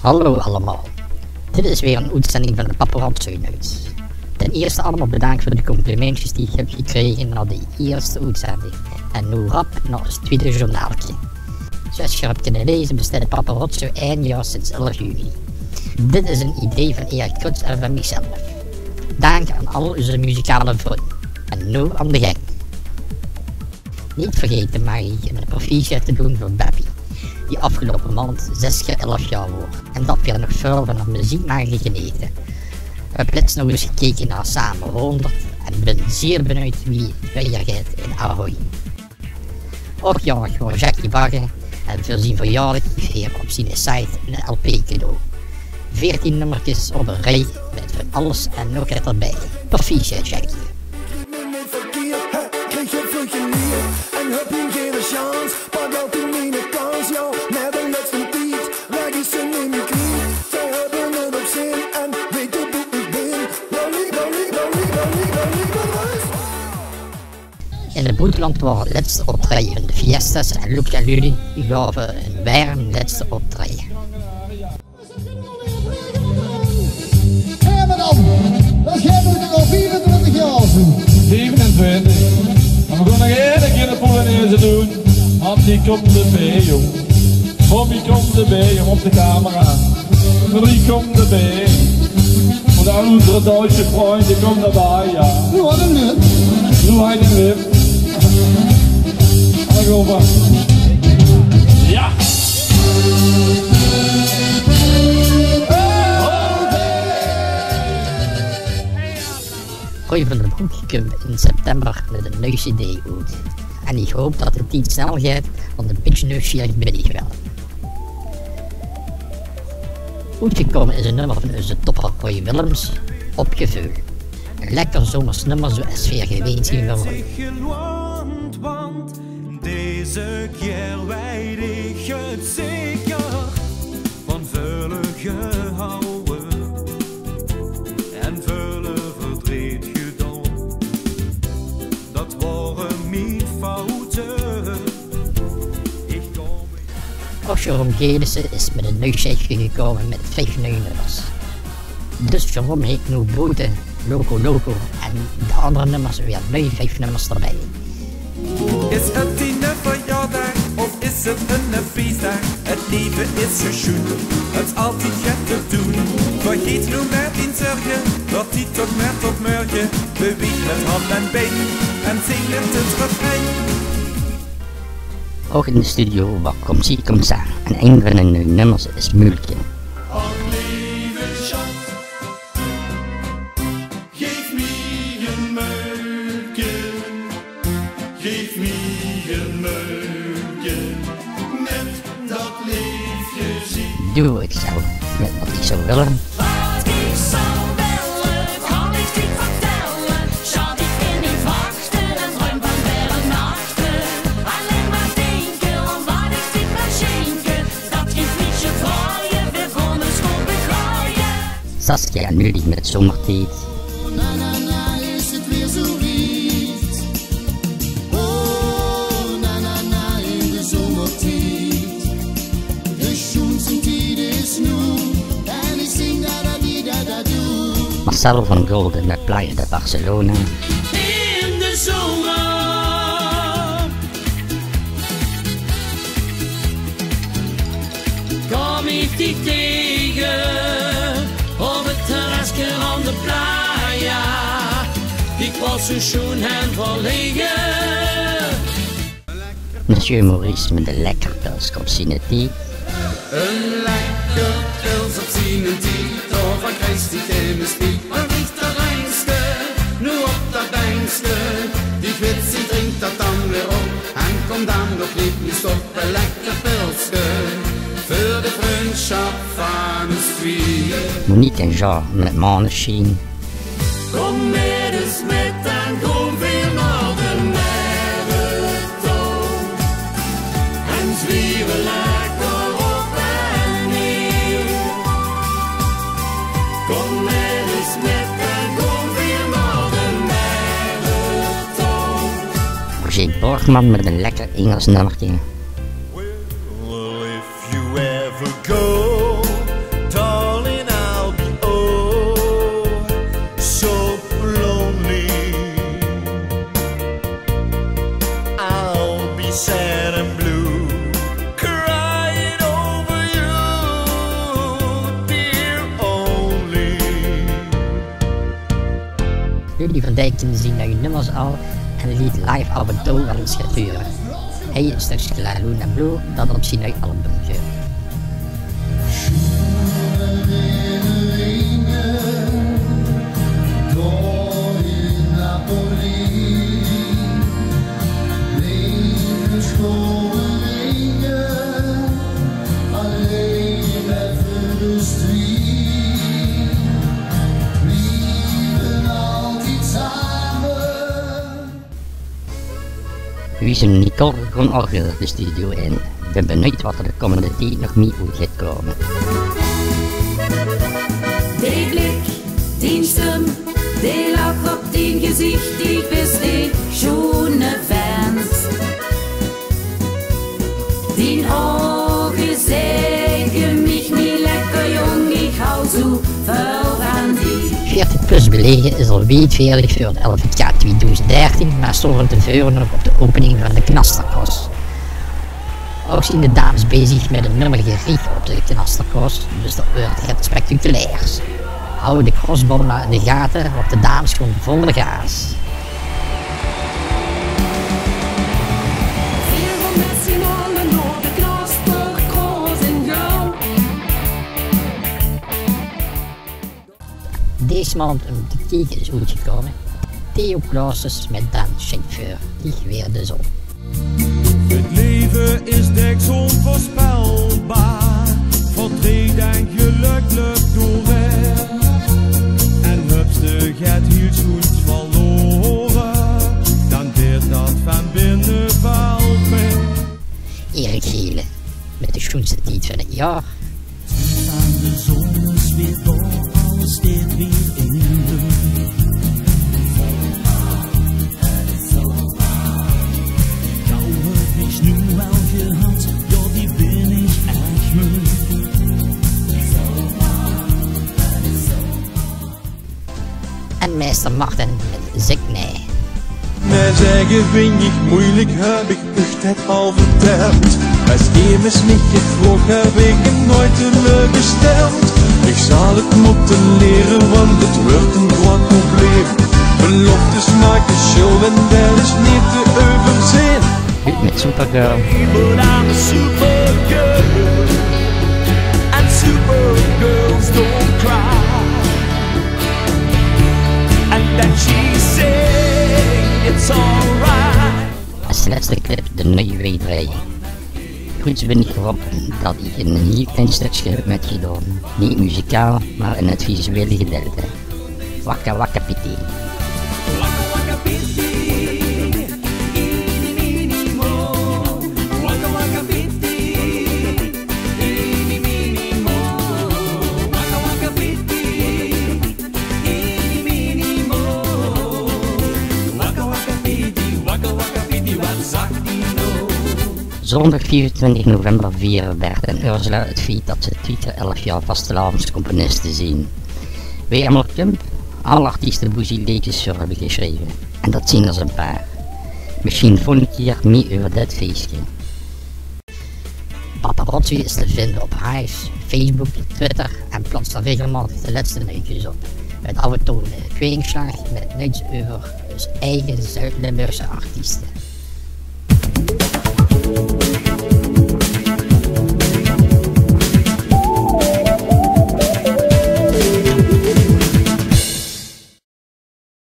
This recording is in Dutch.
Hallo allemaal, dit is weer een uitzending van de Paparazzo News. Ten eerste allemaal bedankt voor de complimentjes die ik heb gekregen na de eerste uitzending. En nu rap naar het tweede journaaltje. Zoals je hebt kunnen lezen bestaat de Paparazzo 1 jaar sinds 11 juni. Dit is een idee van Erik Koets en van mijzelf. Dank aan al onze muzikale vrienden. En nu aan de gang. Niet vergeten mag ik een proficiat te doen voor Bappie, die afgelopen maand 11 jaar wordt. En dat weer nog veel van haar muziek mag genieten. We hebben laatst nog eens gekeken naar Samen 100 en ben zeer benieuwd wie weer gaat in Ahoy. Ook jarig voor Jackie Bagge en voor zijn verjaardag hier op zijn site een LP cadeau. 14 nummertjes op een rij met van alles en nog wat erbij. Proficiat Jackie. En heb je geen chance, pak out die mine kans, ja, met een laatste tijd, waar is ze in die knie, zij hebben het op zin, en weet je hoe ik ben, In het buitenland waren het laatste optreden van de Fiestas en Luc en Ludi gaven een warm laatste optreden. En dan, dat hebben we al 24 jaar zo. 27. En we gaan nog één keer de Polonaise doen. Antie komt erbij, jong. Bobby komt erbij, jong, op de camera. Marie komt erbij. Und all unsere deutsche Freunde kommen dabei, ja. Nu hadden we het. Nu hij de lip. Dan gaan we. Ja! Roy van der Broek komt in september met een nieuw CD uit. En ik hoop dat het iets snel gaat, want een beetje nieuwsgierig ben ik wel. Uitgekomen is een nummer van onze topper Roy Willems, Opgevuld. Een lekker zomers nummer zoals we hier gewend zien van Roy. Want deze keer weet ik het zeker, van vele gehouden en vele verdriet gedaan. Dat waren mijn fouten. Ik kom. Ook Jeroen Gelissen is met een nieuw setje gekomen met 5 nieuwe nummers. Dus Jeroen heeft nu Boete, Loco Loco en de andere nummers weer nieuwe 5 nummers erbij. Is het een verjaardag of is het een feestdag? Het leven is geschoen, het is altijd gaat te doen. Vergeet nu met in zorgen, dat die toch met tot morgen. Beweeg met hand en been en zing met het refrein. Ook in de studio waar Kom Zie Kom Sa en een van de nieuwe nummers is Mulken. Och lieve schat, geef mij een meukje, geef mij een meukje, met dat liefje zie. Doe ik zo, met wat ik zou willen. Wat ik zou willen, kan ik niet vertellen. Schat, ik wil niet wachten en droom van verre nachten. Alleen maar denken aan wat ik dit maar schenken. Dat geeft niet je vrije, we gaan een school begooien. Saskia en Nudie met Zomertijd. Na na na is het weer zo wiet. Oh, na na na in de zomertijd. De schoenstijd is nu. En ik zing da da di da da doe. Marcel van Golden met Playa de Barcelona. In de zomer. Kom ik die tegen op het terrasje aan de playa. Ik was zo schoon en verlegen. Monsieur Maurice met de lekker pils op zijn thee. Een lekker pils op zijn tiet, of een Christie in de spiet. Maar niet de reinste, nu op dat bankste. Die kwitsie drinkt dat dan weer op. En kom dan nog niet stoppen, lekker pilsje. Voor de vriendschap van de street. Monique en Jean met Maneskin. Kom met eens met en kom weer naar de marathon. En zwieren lekker op en neer. Kom met eens met en kom weer naar de marathon. Roger Borgman met een lekker Engels nummertje. Well, if you ever go Rudy van Dijk kende zien naar je nummers al en liet live af en toe wel eens geturen. Hij is stukje La Luna Blue dat op zijn album geurt. Wie zijn Nicole gewoon orgel de studio in. Ik ben benieuwd wat er de komende tijd nog niet uit gaat komen. Die blik, die stem, die lach op die gezicht, die bist die schöne Fans. Die Augen zeggen mich nie lekker jong, ik hou zo veel van die. 40 plus belegen is al wijdveerlijk voor het LVK 2013, maar stonden te vuren nog op de opening van de Knasterkos. Ook zijn de dames bezig met een nummer gericht op de Knasterkos, dus dat wordt het spectaculairs. Hou de crossbom in de gaten, want de dames gewoon volle gaas. Deze maand een teken is uitgekomen. Theo Clauses met Dan Chauffeur, die weer de zon. Het leven is deks onvoorspelbaar, verdriet en geluk lukt doorweg. En hupste gaat heel goed verloren, dan deert dat van binnen valt mee. Erik Gele, met de schoonste tijd van het jaar. Aan de zon is weer door, alles steekt weer in de Jou heb ik nu wel gehad, ja die ben ik echt moe. En meester Martin met Zeg Nee. Mij zeggen vind ik moeilijk, heb ik echt het al verteld. Als immers niet gevroeg heb ik het nooit teleurgesteld. Ik zal het moeten leren, want het wordt een groot probleem. Beloftes maken show en dat is niet te overzien. Goed met Supergirl. But I'm a supergirl, and supergirls don't cry. And then she said it's alright. Als laatste clip de nieuwe weedraaiing. Goed ben ik erop dat ik een heel klein stukje heb metgedaan. Niet muzikaal, maar in het visuele gedeelte. Wakka wakka piti. Waka waka piti, eeny meeny mo. Waka waka piti, eeny meeny mo. Waka waka piti, eeny meeny mo. Waka waka piti, wat zag die nou? Zondag 24 november vieren Bert en Ursula het feit dat ze Twitter 11 jaar vastelavondscomponisten zien. WM Kump, alle artiesten die ze liedjes voor hebben geschreven. En dat zien er een paar. Misschien volgende keer meer over dit feestje. Paparazzi is te vinden op Hives, Facebook, Twitter en plaatst er regelmatig de laatste nieuwtjes op. Met af en toe een kweekslag met nieuws over zijn eigen Zuid-Limburgse artiesten.